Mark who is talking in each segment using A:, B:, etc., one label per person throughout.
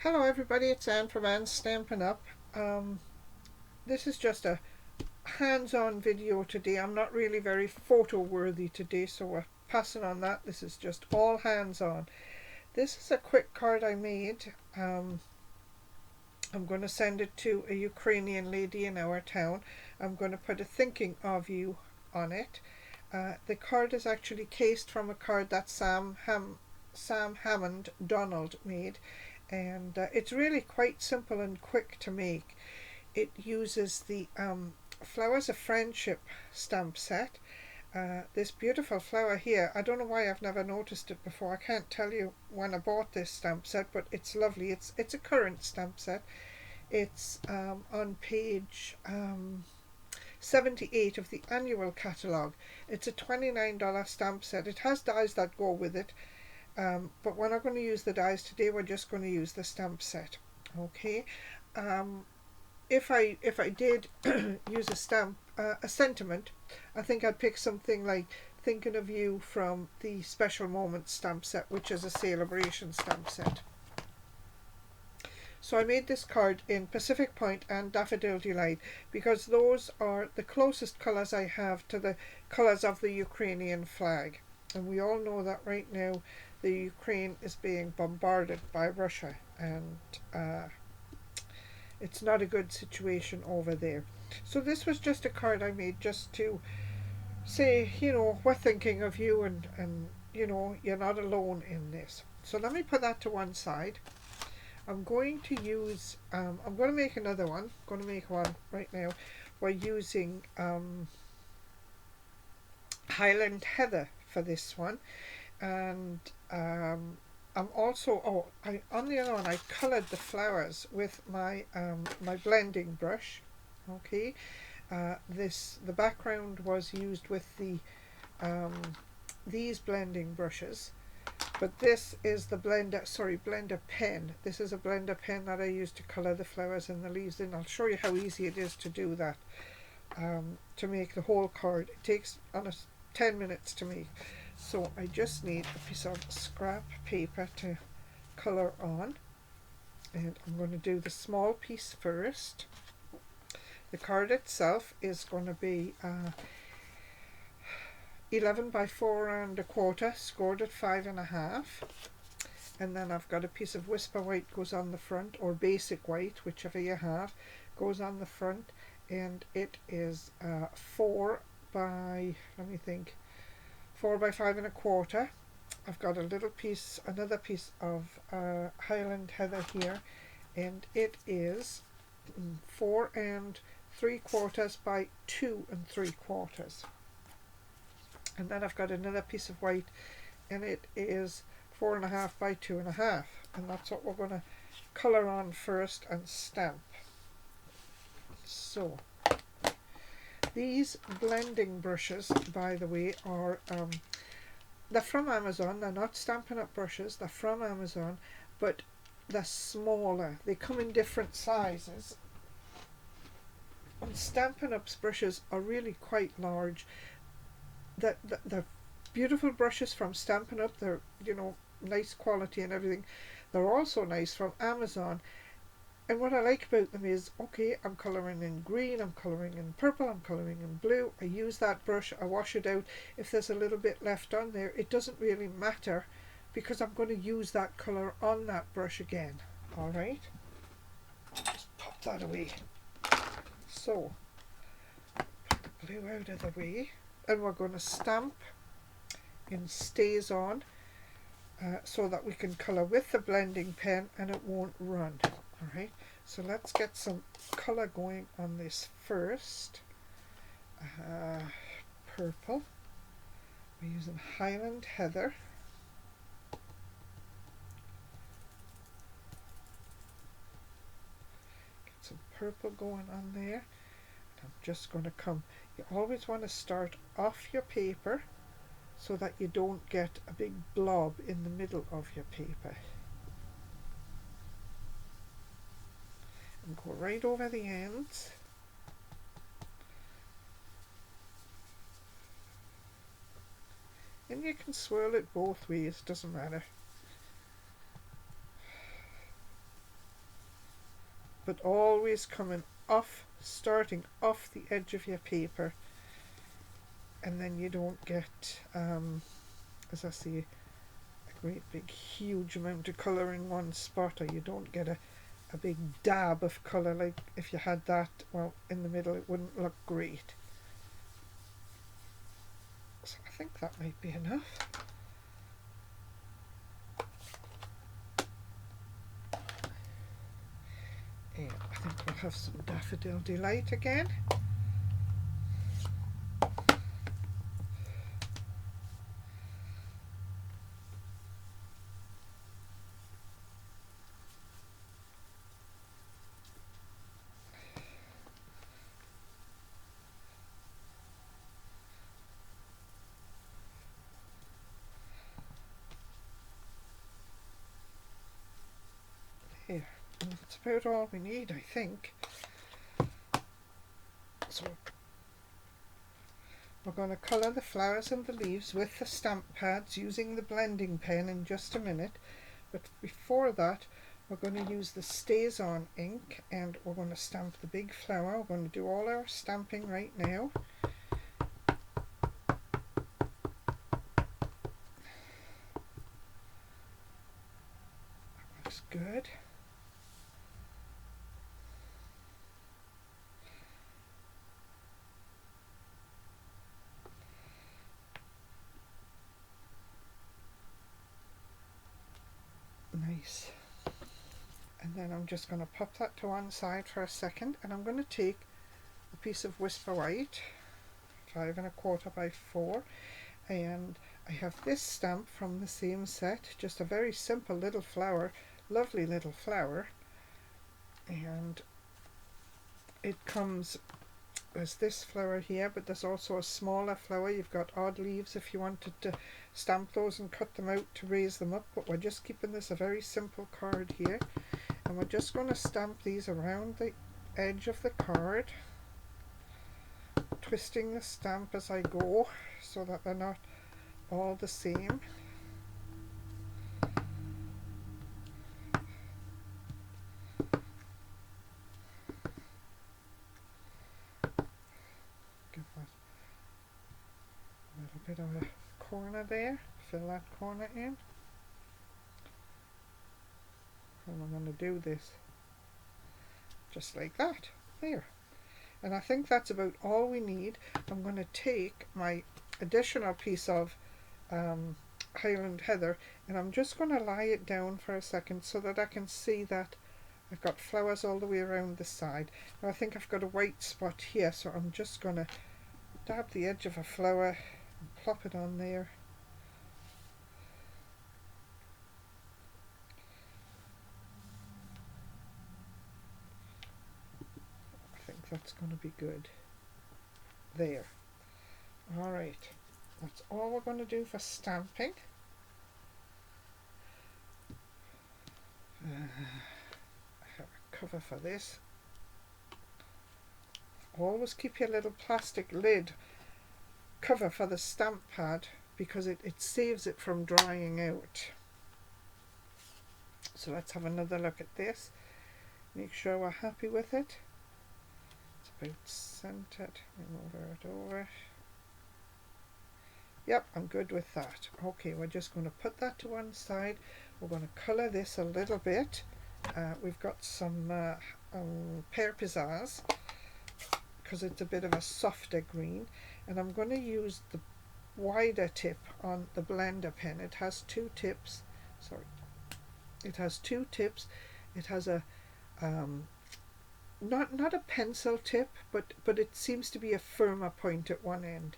A: Hello everybody, it's Anne from Anne's Stampin' Up. Um, this is just a hands-on video today. I'm not really very photo worthy today, so we're passing on that. This is just all hands-on. This is a quick card I made. I'm going to send it to a Ukrainian lady in our town. I'm going to put a thinking of you on it. The card is actually cased from a card that Sam Hammond Donald made, and it's really quite simple and quick to make. It uses the Flowers of Friendship stamp set. This beautiful flower here, I don't know why I've never noticed it before. I can't tell you when I bought this stamp set, but it's lovely. It's a current stamp set. It's on page 78 of the annual catalogue. It's a $29 stamp set. It has dies that go with it, but we're not going to use the dies today. We're just going to use the stamp set. Okay. Um, if I did use a sentiment, I think I'd pick something like "Thinking of You" from the Special Moments stamp set, which is a celebration stamp set. So I made this card in Pacific Point and Daffodil Delight because those are the closest colours I have to the colours of the Ukrainian flag. And we all know that right now the Ukraine is being bombarded by Russia, and it's not a good situation over there. So this was just a card I made just to say, we're thinking of you, and you're not alone in this. So let me put that to one side. I'm going to use, I'm going to make another one. I'm going to make one right now. We're using Highland Heather for this one. And I'm also, on the other one, I coloured the flowers with my blending brush. Okay. The background was used with these blending brushes. But this is the blender pen. This is a blender pen that I use to colour the flowers and the leaves in. I'll show you how easy it is to do that, to make the whole card. It takes almost 10 minutes to make. So I just need a piece of scrap paper to colour on. And I'm going to do the small piece first. The card itself is going to be 11 by 4 1/4, scored at 5.5, and then I've got a piece of whisper white goes on the front, or basic white, whichever you have, goes on the front, and it is 4 by, let me think, 4 by 5 1/4. I've got another piece of Highland Heather here, and it is 4 3/4 by 2 3/4. And then I've got another piece of white, and it is 4.5 by 2.5, and that's what we're going to colour on first and stamp. So these blending brushes, by the way, are they're from Amazon. They're not Stampin' Up brushes. They're from Amazon, but they're smaller. They come in different sizes. And Stampin' Up's brushes are really quite large. They're beautiful brushes from Stampin' Up. They're, nice quality and everything. They're also nice from Amazon. And what I like about them is, okay, I'm colouring in green, I'm colouring in purple, I'm colouring in blue. I use that brush, I wash it out. If there's a little bit left on there, it doesn't really matter because I'm going to use that colour on that brush again. Alright? Just pop that away. So, put the blue out of the way. And we're going to stamp in Stays On so that we can colour with the blending pen and it won't run. Alright, so let's get some colour going on this first. Purple. We're using Highland Heather. Get some purple going on there. And I'm just going to come. You always want to start off your paper so that you don't get a big blob in the middle of your paper. And go right over the ends. And you can swirl it both ways, doesn't matter. but always coming off, starting off the edge of your paper, and then you don't get, as I say, a great big huge amount of colour in one spot, or you don't get a big dab of colour. Like if you had that, well, in the middle, it wouldn't look great. So I think that might be enough. And I think we'll have some Daffodil Delight again. Here, and that's about all we need, I think. So we're going to colour the flowers and the leaves with the stamp pads using the blending pen in just a minute. But before that, we're going to use the Stays On ink, and we're going to stamp the big flower. We're going to do all our stamping right now. That looks good. Nice. And then I'm just going to pop that to one side for a second, and I'm going to take a piece of Whisper White, 5 1/4 by 4, and I have this stamp from the same set, just a very simple little flower, lovely little flower, and it comes as this flower here, but there's also a smaller flower. You've got odd leaves if you wanted to stamp those and cut them out to raise them up, but we're just keeping this a very simple card here, and we're just going to stamp these around the edge of the card, twisting the stamp as I go so that they're not all the same. Give that a little bit of a corner there, fill that corner in, and I'm going to do this just like that, there. And I think that's about all we need. I'm going to take my additional piece of Highland Heather, and I'm just going to lie it down for a second so that I can see that I've got flowers all the way around the side. Now I think I've got a white spot here, so I'm just going to dab the edge of a flower and plop it on there. I think that's going to be good. There. Alright, that's all we're going to do for stamping. I have a cover for this. Always keep your little plastic lid cover for the stamp pad because it saves it from drying out. So let's have another look at this. Make sure we're happy with it. It's about centered. Move it over. Yep, I'm good with that. Okay, we're just going to put that to one side. We're going to colour this a little bit. We've got some pear pizzazz because it's a bit of a softer green, and I'm going to use the wider tip on the blender pen. It has two tips. Sorry, it has two tips. It has a not a pencil tip, but it seems to be a firmer point at one end,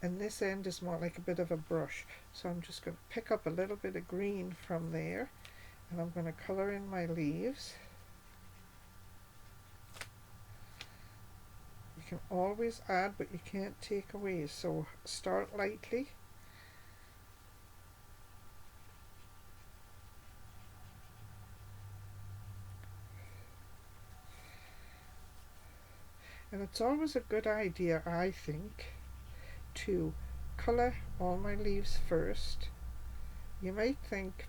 A: and this end is more like a bit of a brush. So I'm just going to pick up a little bit of green from there, and I'm going to colour in my leaves. You can always add, but you can't take away, so start lightly. And it's always a good idea, I think, to colour all my leaves first. You might think,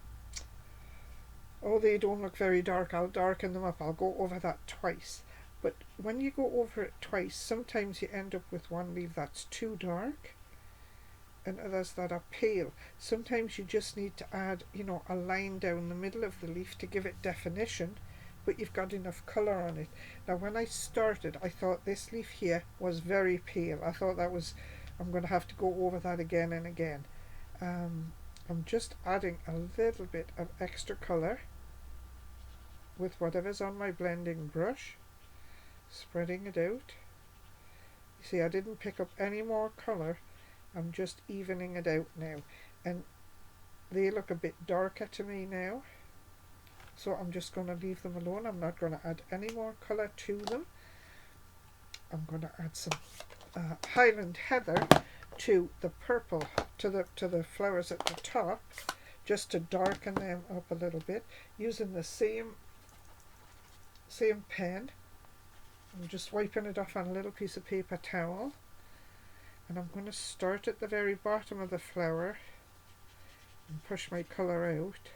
A: oh, they don't look very dark, I'll darken them up, I'll go over that twice. But when you go over it twice, sometimes you end up with one leaf that's too dark and others that are pale. Sometimes you just need to add, a line down the middle of the leaf to give it definition, but you've got enough colour on it. Now when I started, I thought this leaf here was very pale. I thought I'm going to have to go over that again and again. I'm just adding a little bit of extra colour with whatever's on my blending brush, spreading it out. You see, I didn't pick up any more colour, I'm just evening it out now, and they look a bit darker to me now, so I'm just going to leave them alone. I'm not going to add any more colour to them. I'm going to add some Highland Heather to the purple, to the flowers at the top, just to darken them up a little bit, using the same pen. I'm just wiping it off on a little piece of paper towel, and I'm going to start at the very bottom of the flower and push my colour out.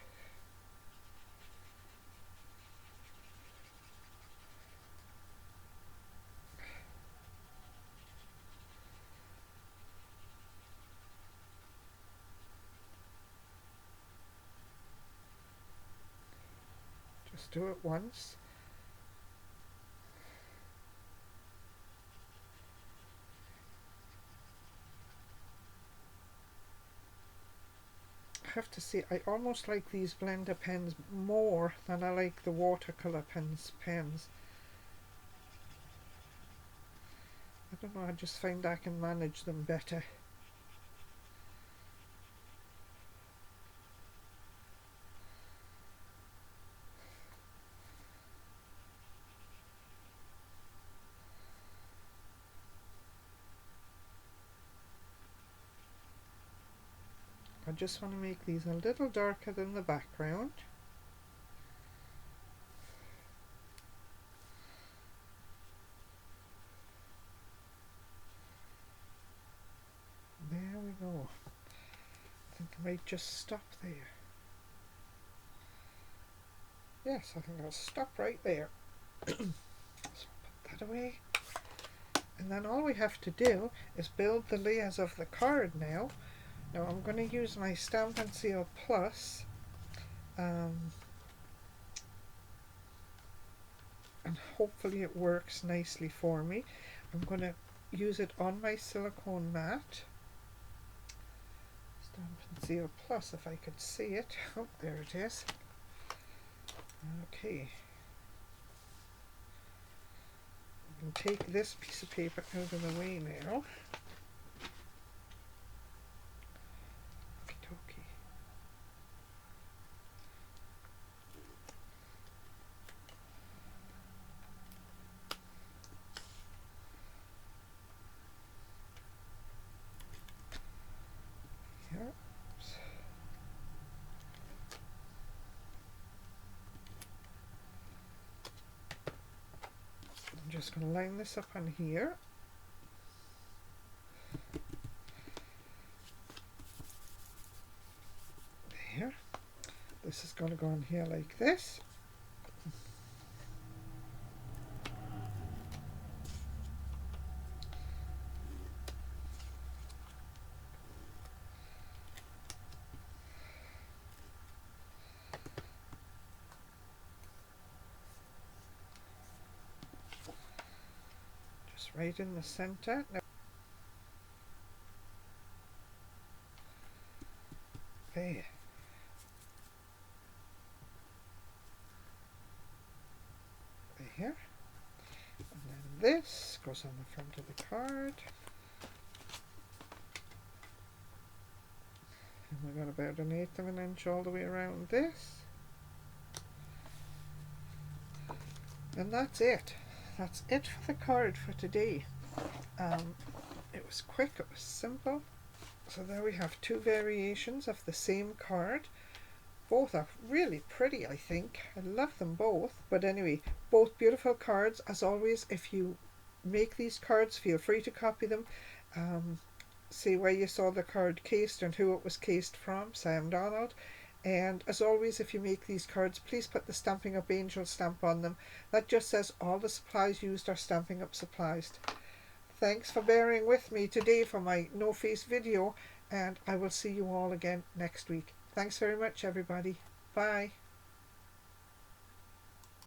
A: Just do it once. I have to say, I almost like these blender pens more than I like the watercolour pens. I don't know, I just find I can manage them better. I just want to make these a little darker than the background. There we go. I think I might just stop there. Yes, I think I'll stop right there. So put that away. And then all we have to do is build the layers of the card now. Now I'm going to use my Stampin' Seal Plus, and hopefully it works nicely for me. I'm going to use it on my silicone mat. Stampin' Seal Plus, if I could see it. Oh, there it is. Okay. I can take this piece of paper out of the way now. I'm just going to line this up on here. There. This is going to go on here like this. Right in the center. Now, there. There. And then this goes on the front of the card. And we've got about 1/8 of an inch all the way around this. And that's it. That's it for the card for today. It was quick, it was simple. So there we have two variations of the same card. Both are really pretty, I think. I love them both. But anyway, both beautiful cards. As always, if you make these cards, feel free to copy them. Say where you saw the card cased and who it was cased from, Sam Donald. And as always, if you make these cards, please put the Stampin' Up Angel stamp on them. That just says all the supplies used are Stampin' Up supplies. Thanks for bearing with me today for my no face video, and I will see you all again next week. Thanks very much, everybody. Bye.